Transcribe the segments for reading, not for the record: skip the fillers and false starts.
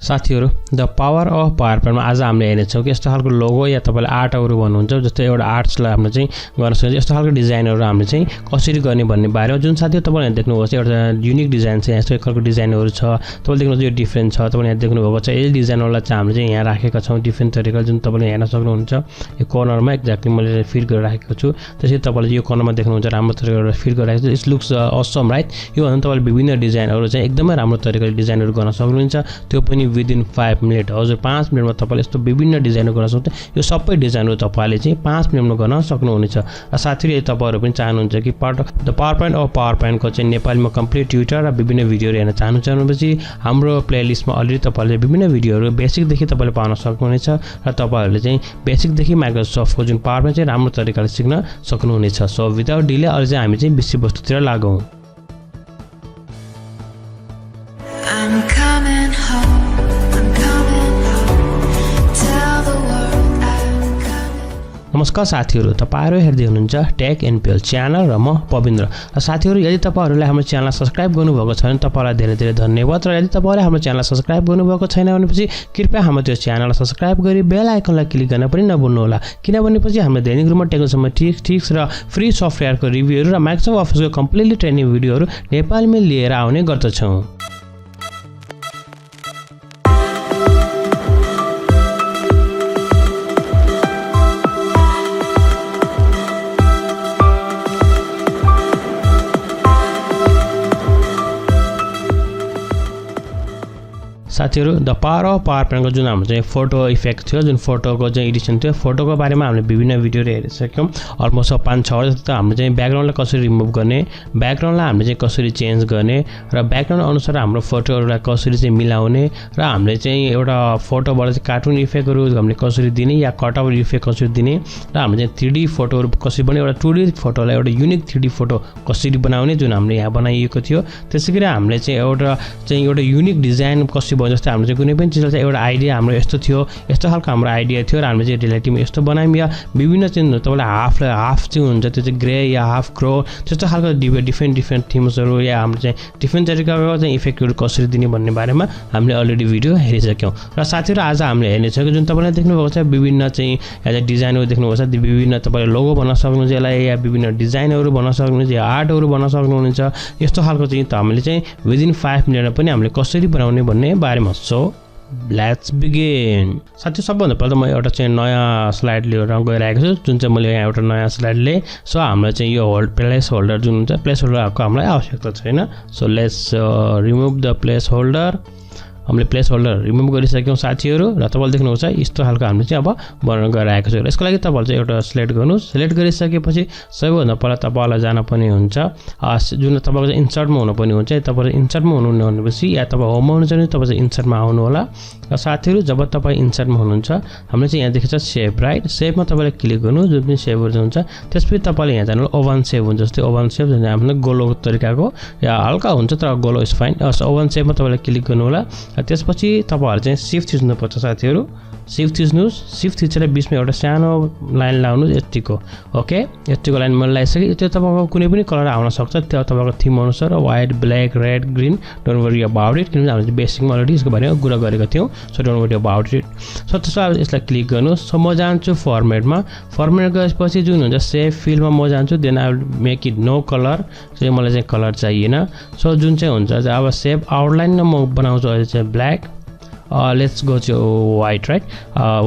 साथीहरु the power of पावरपोइन्टमा आज हामीले हेर्नेछौं कि यस्तो खालको लोगो या तपाईले आर्टहरु भन्नुहुन्छ जस्तै एउटा आर्ट्सलाई हामीले चाहिँ गर्न सकिन्छ यस्तो खालको डिजाइनहरु हामीले चाहिँ कसरी गर्ने भन्ने बारेमा जुन साथीहरु तपाईले देख्नुभएको छ एउटा युनिक डिजाइन छ यस्तो खालको डिजाइनहरु छ तपाईले देख्नुहुन्छ यो डिफरेन्ट छ तपाईले यहाँ देख्नुभएको छ यही डिजाइनहरुलाई चाहिँ हामीले चाहिँ यहाँ राखेका छौं डिफरेन्ट तरिकाले जुन तपाईले हेर्न सक्नुहुन्छ यो कर्नरमा एक्ज्याक्टली मैले फिट गरेर राखेको छु त्यसै तपाईले यो कर्नरमा देख्नुहुन्छ राम्रो तरिकाले फिट गरेर राखेको छु इट लुक्स असम राइट यो भन्दा तपाईले विभिन्न डिजाइनहरु चाहिँ एकदमै राम्रो तरिकाले डिजाइनहरु गर्न सक्नुहुन्छ त्यो पनि विदिन 5 मिनेट हजुर 5 मिनेटमा तपाईले यस्तो विभिन्न डिजाइनहरु गर्न सक्नुहुन्छ यो सबै डिजाइनहरु तपाईले चाहिँ 5 मिनेटमा गर्न सक्नुहुनेछ र साथीहरु तपाईहरु पनि चाहनुहुन्छ कि part of the PowerPoint of पावरपोइन्टको चाहिँ नेपालीमा कम्प्लिट ट्युटर र विभिन्न भिडियोहरु हेर्न चाहनुहुन्छ भनेपछि हाम्रो प्लेलिस्टमा अलरेडी तपाईले विभिन्न भिडियोहरु बेसिक देखि तपाईले पाउन सक्नुहुनेछ र तपाईहरुले चाहिँ बेसिक देखि माइक्रोसफ्टको जुन पावरपोइन्ट चाहिँ राम्रो तरिकाले सिक्न सक्नुहुनेछ सो विदाउट डिले अहिले चाहिँ हामी चाहिँ विषयवस्तुतिर लागौं नमस्कार साथीहरु तपाईहरु हेर्दै हुनुहुन्छ टेक एनपीएल च्यानल र म पविन्द्र र साथीहरु यदि तपाईहरुले हाम्रो च्यानल सब्स्क्राइब गर्नुभएको छ भने तपाईलाई धेरै धेरै धन्यवाद र यदि तपाईहरुले हाम्रो च्यानल सब्स्क्राइब गर्नुभएको छैन भनेपछि कृपया हाम्रो त्यो च्यानललाई सब्स्क्राइब गरी बेल आइकनलाई क्लिक गर्न पनि नभुल्नु होला किनभने पछि हामीले दैनिक रूपमा टेक्नोलोजीमा टिप्स र फ्री सफ्टवेयरको रिभ्यूहरु र माइक्रोसफ्ट अफिसको कम्प्लिटली ट्रेनिङ भिडियोहरु नेपालीमा लिएर आउने गर्दछौं साथीहरु द पावर अफ पावरपोइन्टको जुन हाम्रो चाहिँ फोटो इफेक्ट थियो जुन फोटोको चाहिँ एडिसन थियो फोटोको बारेमा हामीले विभिन्न भिडियोहरु हेरिसक्यौं अलमोस्ट 5-6 जस्तो हामीले चाहिँ ब्याकग्राउन्डलाई कसरी रिमुभ गर्ने ब्याकग्राउन्डलाई हामीले चाहिँ कसरी चेन्ज गर्ने र ब्याकग्राउन्ड अनुसार हाम्रो फोटोहरुलाई कसरी चाहिँ मिलाउने र हामीले चाहिँ एउटा फोटोबाट चाहिँ कार्टुन इफेक्टहरु हामीले कसरी दिने या कटआउट इफेक्ट कसरी दिने र हामीले चाहिँ 3D फोटोहरु कसरी बनाउने एउटा 2D फोटोलाई एउटा युनिक 3D फोटो कसरी बनाउने जुन हामीले यहाँ बनाइएको थियो त्यसैगरी हामीले चाहिँ एउटा युनिक डिजाइन कसरी जस्तै हाम्रो चाहिँ कुनै पनि चिजले चाहिँ एउटा आइडिया हाम्रो यस्तो थियो यस्तो खालको हाम्रो आइडिया थियो र हामीले चाहिँ रिलेटिभमा यस्तो बनायौं या विभिन्न चाहिँ तपाईलाई हाफ चाहिँ हुन्छ त्यो चाहिँ ग्रे या हाफ ग्रो त्यस्तो खालको डिफरेन्ट थिम्सहरु या हाम्रो चाहिँ डिफरेन्ट तरिकाको चाहिँ इफेक्टहरु कसरी दिने भन्ने बारेमा हामीले अलरेडी भिडियो हेरिसक्यौं र साथीहरु आज हामीले हेर्ने छ जुन तपाईले देख्नुभएको छ विभिन्न चाहिँ यहाँ डिजाइनहरु देख्नुभएको छ विभिन्न तपाईले लोगो बनाउन सक्नुहुन्छ यसलाई या विभिन्न डिजाइनहरु बनाउन सक्नुहुन्छ या आर्टहरु बनाउन सक्नुहुन्छ यस्तो खालको चाहिँ हामीले चाहिँ विदिन 5 मिनेटमा पनि हामीले कसरी बनाउने भन्ने बारेमा सो लेट्स बिगिन साथी सबभन्दा पहिला म एउटा चाहिँ नयाँ स्लाइड लिएर गइरहेको छु जुन चाहिँ मैले यहाँ एउटा नयाँ स्लाइड लिएँ सो हाम्रो चाहिँ यो प्लेस होल्डर जुन हुन्छ प्लेस होल्डरको हामीलाई आवश्यकता छैन so let's remove the place holder हामीले प्लेस होल्डर रिमुभ गरिसक्यौं साथीहरु र तपाईले देख्नुहुन्छ यस्तो खालको हामीले चाहिँ अब बनाउन गइरहेको छ यसको लागि तपाईले चाहिँ एउटा सिलेक्ट गर्नुस् सिलेक्ट गरिसकेपछि सबैभन्दा पहिला तपाईलाई जान पनि हुन्छ जुन तपाईको चाहिँ इन्सर्टमा हुनु पनि हुन्छ तपाईले इन्सर्टमा हुनुहुन्न भनेपछि या तपाई होममा हुनुहुन्छ भने तपाई चाहिँ इन्सर्टमा आउनु होला र साथीहरु जब तपाई इन्सर्टमा हुनुहुन्छ हामीले चाहिँ यहाँ देखेछ सेभ राइट सेभमा तपाईले क्लिक गर्नु जुन पनि सेभहरु हुन्छ त्यसपछि तपाईले यहाँ जानु ओभन सेभ हुन्छ जस्तै ओभन सेभ जुन हाम्रो गोलो तरिकाको या हल्का हुन्छ तर गोलो इज फाइन ओभन सेभमा तपाईले क्लिक गर्नु होला त्यसपछि तपाईहरु चाहिँ शिफ्ट थिच्नु पर्छ साथीहरु शिफ्ट थिच्नुस् शिफ्ट थिचेर बीचमा एउटा सानो लाइन लाउनुस् यतिको ओके यतिको लाइन मैले लगाइसके त्यो तपाईको कुनै पनि कलर आउन सक्छ त्यो तपाईको थीम अनुसार white black red green don't worry about it किनभने हामीले बेसिकमा अलरेडी यसको बारेमा कुरा गरेका थियौं so don't worry about it so त्यसपछि यसलाई क्लिक गर्नुस् सो म जान्छु फर्मेटमा फर्मेट गएपछि जुन हुन्छ सेभ फिलमा म जान्छु then I will make it no colour चाहिँ मलाई चाहिँ कलर चाहिएन सो जुन चाहिँ हुन्छ अब सेभ आउटलाइन म बनाउँछु अहिले चाहिँ black let's go to white right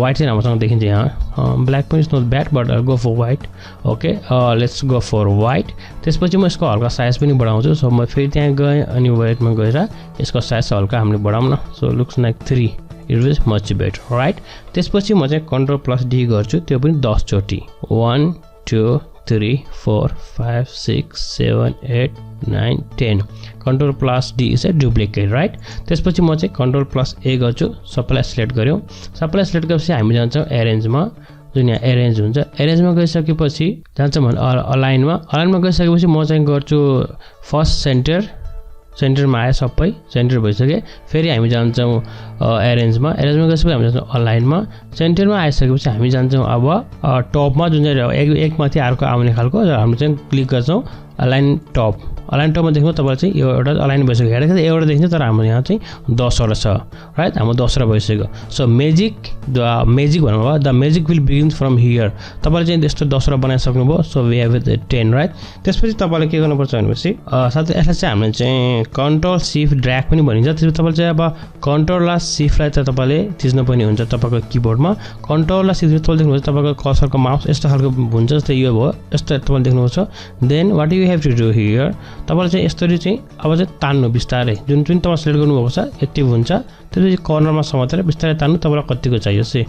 white चाहिँ हामीसँग देखिन्छ यहाँ black पनि is not bad but I'll go for white okay let's go for white त्यसपछि म यसको हल्का साइज पनि बढाउँछु सो म फेरि त्यहाँ गए अनि white मा गएर यसको साइज हल्का हामीले बढाउन so looks like 3 it is much better right त्यसपछि म चाहिँ Ctrl+D गर्छु त्यो पनि 10 चोटी 1 2 3 4 5 6 7 8 9 10 Ctrl+D is a duplicate right त्यसपछि म चाहिँ Ctrl+A गर्छु सबैलाई सिलेक्ट गर्यौं सबैलाई सिलेक्ट गरेपछि हामी जान्छौं अरेन्जमा जुन यहाँ अरेन्ज हुन्छ अरेन्जमा गइसकेपछि जान्छौं अलाइनमा गइसकेपछि म चाहिँ गर्छु फर्स्ट सेन्टरमा आयो सबै सेन्टर भइसके फेरि हामी जान्छौं अरेन्जमा गएपछि हामी जान्छौं अलाइनमा सेन्टरमा आइसकेपछि हामी जान्छौं अब टपमा जुन चाहिँ एक माथि अर्को आउने खालको र हामी चाहिँ क्लिक गर्छौं अलाइन टप अलाइन टपमा देख्नु तपाईले चाहिँ यो एउटा अलाइन भइसक्यो हेर्दा एउटा देखिन्छ तर हाम्रो यहाँ चाहिँ 10 वटा छ राइट हाम्रो 10 वटा भइसक्यो सो म्याजिक भन्नुभयो the magic will begin from here तपाईले चाहिँ त्यस्तो 10 वटा बनाइ सक्नुभयो सो वी हेभ 10 राइट त्यसपछि तपाईले के गर्नुपर्छ भनेपछि साथै यसलाई चाहिँ हामीले चाहिँ कन्ट्रोल शिफ्ट ड्र्याग पनि भनिन्छ त्यसपछि तपाईले चाहिँ अब कन्ट्रोल र शिफ्टलाई चाहिँ तपाईले थिच्नु पनि हुन्छ तपाईको कीबोर्डमा कन्ट्रोल र शिफ्ट तपाईले देख्नुहुन्छ तपाईको कर्सरको माउस यस्तो खालको हुन्छ जस्तै यो भयो यस्तो तपाईले देख्नुहुन्छ then what you have to do here तपाईले चाहिँ यसरी चाहिँ अब चाहिँ तान्नु बिस्तारै जुन तपाईले सिलेक्ट गर्नुभएको छ एक्टिभ हुन्छ त्यसपछि कर्नरमा समातेर बिस्तारै तान्नु तपाईलाई कतिको चाहियो से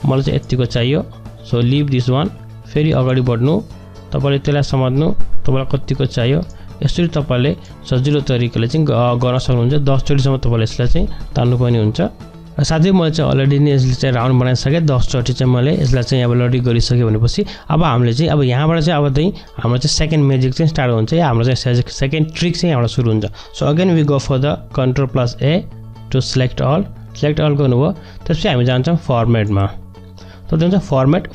मलाई चाहिँ यतिको चाहियो सो लिभ दिस वान फेरि अगाडि बढ्नु तपाईले त्यसलाई समात्नु तपाईलाई कतिको चाहियो यसरी तपाईले सजिलो तरिकाले चाहिँ गर्न सक्नुहुन्छ 10 चोटीसम्म तपाईले यसलाई चाहिँ तान्नु पनि हुन्छ साथै मैले चाहिँ अलरेडी नै यसले चाहिँ राउन्ड बनाइसके 10 चोटी चाहिँ मैले यसलाई चाहिँ अब रेडी गरिसके भनेपछि अब हामीले चाहिँ अब यहाँबाट चाहिँ अब चाहिँ हाम्रो चाहिँ सेकेन्ड म्याजिक चाहिँ स्टार्ट हुन्छ या हाम्रो चाहिँ सेकेन्ड ट्रिक चाहिँ यहाँबाट सुरु हुन्छ so again we go for the control plus A to select all गर्नुभयो त्यसपछि हामी जान्छौँ फर्मेटमा तपाईले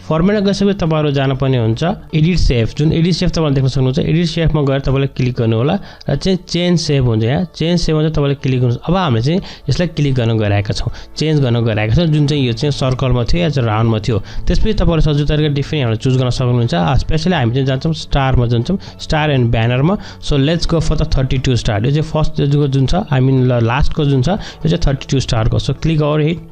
फर्मेटमा गएपछि तपाईहरु जान पर्ने हुन्छ एडिट सेफ जुन एडिट सेफ तपाईले देख्न सक्नुहुन्छ एडिट सेफमा गएर तपाईले क्लिक गर्नु होला र चाहिँ चेन्ज सेफ हुन्छ यहाँ चेन्ज सेफमा चाहिँ तपाईले क्लिक गर्नु अब हामीले चाहिँ यसलाई क्लिक गर्न गइरहेका छौं चेन्ज गर्न गइरहेका छौं जुन चाहिँ यो चाहिँ सर्कलमा थियो या चाहिँ राउन्डमा थियो त्यसपछि तपाईले सजिलो तरिकाले डिफरेन्ट हामीले चुज गर्न सक्नुहुन्छ स्पेशली हामी चाहिँ जान्छौं स्टारमा जान्छौं स्टार एन्ड ब्यानरमा so let's go for the 32 star यो चाहिँ फर्स्ट जुन छ आई मिन लास्टको जुन छ यो चाहिँ 32 स्टारको so click over hit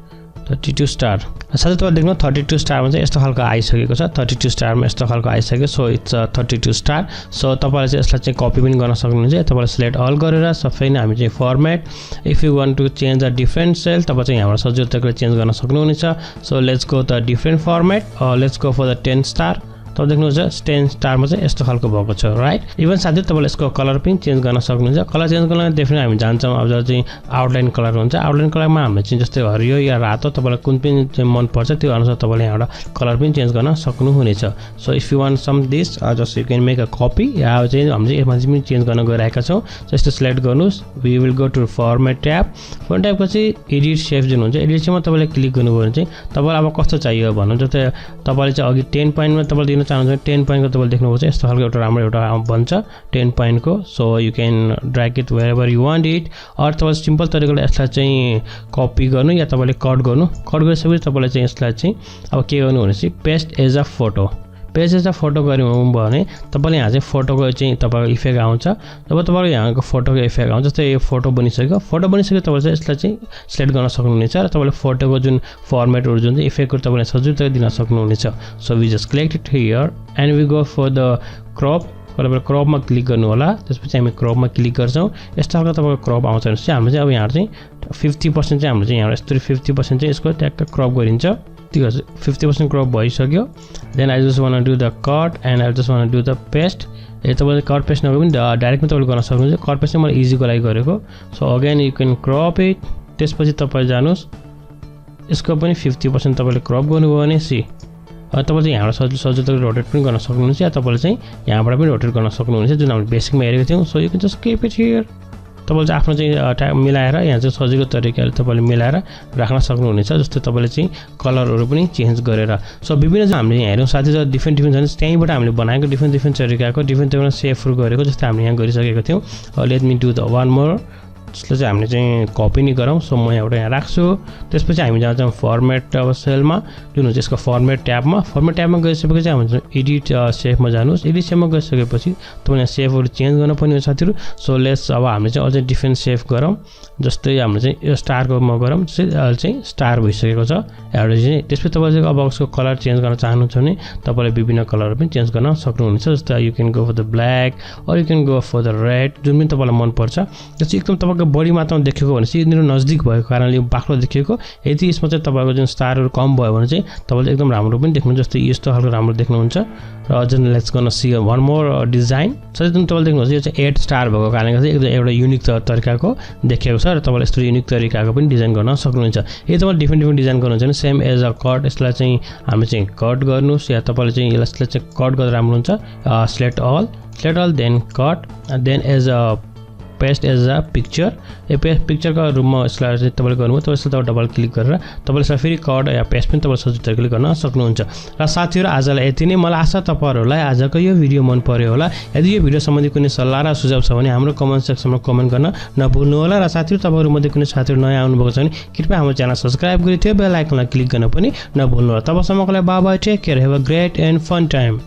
32 star साथै तपाईले देख्नु 32 स्टारमा चाहिँ यस्तो खालको आइसकेको छ 32 स्टारमा यस्तो खालको आइसक्यो सो इट्स 32 स्टार सो तपाईले चाहिँ यसलाई चाहिँ कपी पनि गर्न सक्नुहुन्छ तपाईले सिलेक्ट अल गरेर सबै नै हामी चाहिँ format if you want to change a different cell तपाईले चाहिँ यहाँबाट सजिलो तरिकाले चेन्ज गर्न सक्नुहुनेछ so let's go the different format let's go for the 10 star तपाईले देख्नुहुन्छ 10 स्टारमा चाहिँ यस्तो खालको भएको छ राइट इभन साथै तपाईले यसको कलर पनि चेन्ज गर्न सक्नुहुन्छ कलर चेन्ज गर्न डेफिनेटली हामी जान्छौँ अब चाहिँ आउटलाइन कलर हुन्छ आउटलाइन कलरमा हामीले चाहिँ जस्तै हरियो या रातो तपाईलाई कुन पनि चाहिँ मन पर्छ त्यो अनुसार तपाईले यहाँबाट कलर पनि चेन्ज गर्न सक्नुहुनेछ so if you want some this just you can make a copy या चाहिँ हामीले यसमा चाहिँ चेन्ज गर्न गइरहेका छौँ जस्तो सिलेक्ट गर्नुस् we will go to format tab format ट्याबको चाहिँ एडिट सेफ जुन हुन्छ एडिट सेफमा तपाईले क्लिक गर्नुभयो भने चाहिँ तपाईलाई अब कस्तो चाहियो भन्नु जस्तै तपाईले चाहिँ अघि 10 पोइन्टमा तपाईले दिन चाहनुहुन्छ 10 पोइन्टको तपाईले देख्नुभएको छ यस्तो खालको एउटा राम्रो एउटा बन्छ 10 पोइन्टको so you can drag it wherever you want it or तपाईले सिम्पल तरिकाले यसलाई चाहिँ कपी गर्नु या तपाईले कट गरिसकेपछि तपाईले चाहिँ यसलाई चाहिँ अब के गर्नु भनेपछि पेस्ट एज अ फोटो गर्नु भने तपाईले यहाँ चाहिँ फोटोको चाहिँ तपाईको इफेक्ट आउँछ जब तपाईको यहाँको फोटोको इफेक्ट आउँछ जस्तै यो फोटो बनिसक्यो तपाईले चाहिँ यसलाई चाहिँ सिलेक्ट गर्न सक्नुहुनेछ र तपाईले फोटोको जुन फर्मेटहरु जुन चाहिँ इफेक्टहरु तपाईले सजिलो तरिकाले दिन सक्नुहुनेछ so we just click it here and we go for the crop तपाईले क्रपमा क्लिक गर्नु होला त्यसपछि हामी क्रपमा क्लिक गर्छौं यस्तो खालको तपाईको क्रप आउँछ भने चाहिँ हामीले चाहिँ अब यहाँ चाहिँ 50% चाहिँ हामीले चाहिँ यहाँ यस्तो 50% चाहिँ यसको ट्याक्क क्रप गरिन्छ ठीक छ 50% क्रप भइसक्यो then I just want to do the cut and I just want to do the paste तपाईले कट पेस्ट नगरे पनि डाइरेक्टली तपाईले गर्न सक्नुहुन्छ कट पेस्ट चाहिँ मैले इजीको लागि गरेको so again you can crop it त्यसपछि तपाईले जानुस् यसको पनि 50% तपाईले क्रप गर्नुभयो भने सी तपाईले यहाँबाट सजिलो तरिकाले रोटेट पनि गर्न सक्नुहुन्छ या तपाईले चाहिँ यहाँबाट पनि रोटेट गर्न सक्नुहुन्छ जुन हामीले बेसिकमा हेरेको थियौं so you can just keep it here तपाईले चाहिँ आफ्नो चाहिँ मिलाएर यहाँ चाहिँ सजिलो तरिकाले तपाईले मिलाएर राख्न सक्नुहुनेछ जस्तै तपाईले चाहिँ कलरहरु पनि चेन्ज गरेर सो विभिन्न हामीले यहाँ हेर्यौं साथै डिफरेन्ट छ त्यहीबाट हामीले बनाएको डिफरेन्ट तरिकाको डिफरेन्ट तरिकामा सेफहरु गरेको जस्तै हामीले यहाँ गरिसकेको थियौं let me do the one more त्यसले चाहिँ हामीले चाहिँ कपी नि गरौँ सो म एउटा यहाँ राख्छु त्यसपछि हामी जान्छौँ फर्मेट अब सेलमा जुन हुन्छ यसको फर्मेट ट्याबमा गइसकेपछि चाहिँ हामी एडिट सेफमा जानुस् एडिट सेफमा गइसकेपछि तपाईले यहाँ सेफहरु चेन्ज गर्न पर्ने हुन्छ साथीहरु सो लेट्स अब हामीले चाहिँ अझै डिफरेन्ट सेफ गरौँ जस्तै हामीले चाहिँ यो स्टारको म गरौँ चाहिँ स्टार भइसकेको छ एउटा चाहिँ त्यसपछि तपाईले अब उसको कलर चेन्ज गर्न चाहनुहुन्छ भने तपाईले विभिन्न कलरहरु पनि चेन्ज गर्न सक्नुहुनेछ जस्तै you can go for the black or you can go for the red जुन पनि तपाईलाई मन पर्छ जस्तै एकदम तपाईको बढी मात्रामा देखेको भने चाहिँ यिनीहरु नजदिक भएको कारणले बाक्लो देखेको यदि यसमा चाहिँ तपाईको जुन स्टारहरु कम भयो भने चाहिँ तपाईले एकदम राम्रो पनि देख्नुहुन्छ जस्तै यस्तो खालको राम्रो देख्नुहुन्छ र अझ लेट्स गर्न सी वन मोर डिजाइन सबै जुन तपाईले देख्नुहुन्छ यो चाहिँ 8 स्टार भएको कारणले चाहिँ एकदम एउटा युनिक तरिकाको देखेको छ र तपाईले यस्तो युनिक तरिकाको पनि डिजाइन गर्न सक्नुहुन्छ यदि तपाईले डिफरेन्ट डिजाइन गर्नुहुन्छ भने सेम एज अ कट यसलाई चाहिँ हामी चाहिँ कट गर्नुस् या तपाईले चाहिँ यसलाई चाहिँ कट गर्दा राम्रो हुन्छ select all then cut then as a paste as a picture यो पिक्चरको रूपमा यसलाई चाहिँ तपाईँले गर्नुभयो तब यसलाई डबल क्लिक गरेर तपाईँले यसलाई फेरि कट या पेस्ट पनि तपाईँले सजिलै गर्न सक्नुहुन्छ। र साथीहरू आजलाई यति नै। मलाई आशा तपाईँहरूलाई आजको यो भिडियो मन पर्यो होला। यदि यो भिडियो सम्बन्धी कुनै सल्लाह र सुझाव छ भने हाम्रो कमेन्ट सेक्सनमा कमेन्ट गर्न नभुल्नु होला। र साथीहरू तपाईँहरूमध्ये कुनै साथीहरू नयाँ आउनुभएको छ भने कृपया हाम्रो च्यानल सब्स्क्राइब गरी त्यो बेल आइकनलाई क्लिक गर्न पनि नभुल्नु होला। तबसम्मको लागि bye bye, take care, have a great and fun time.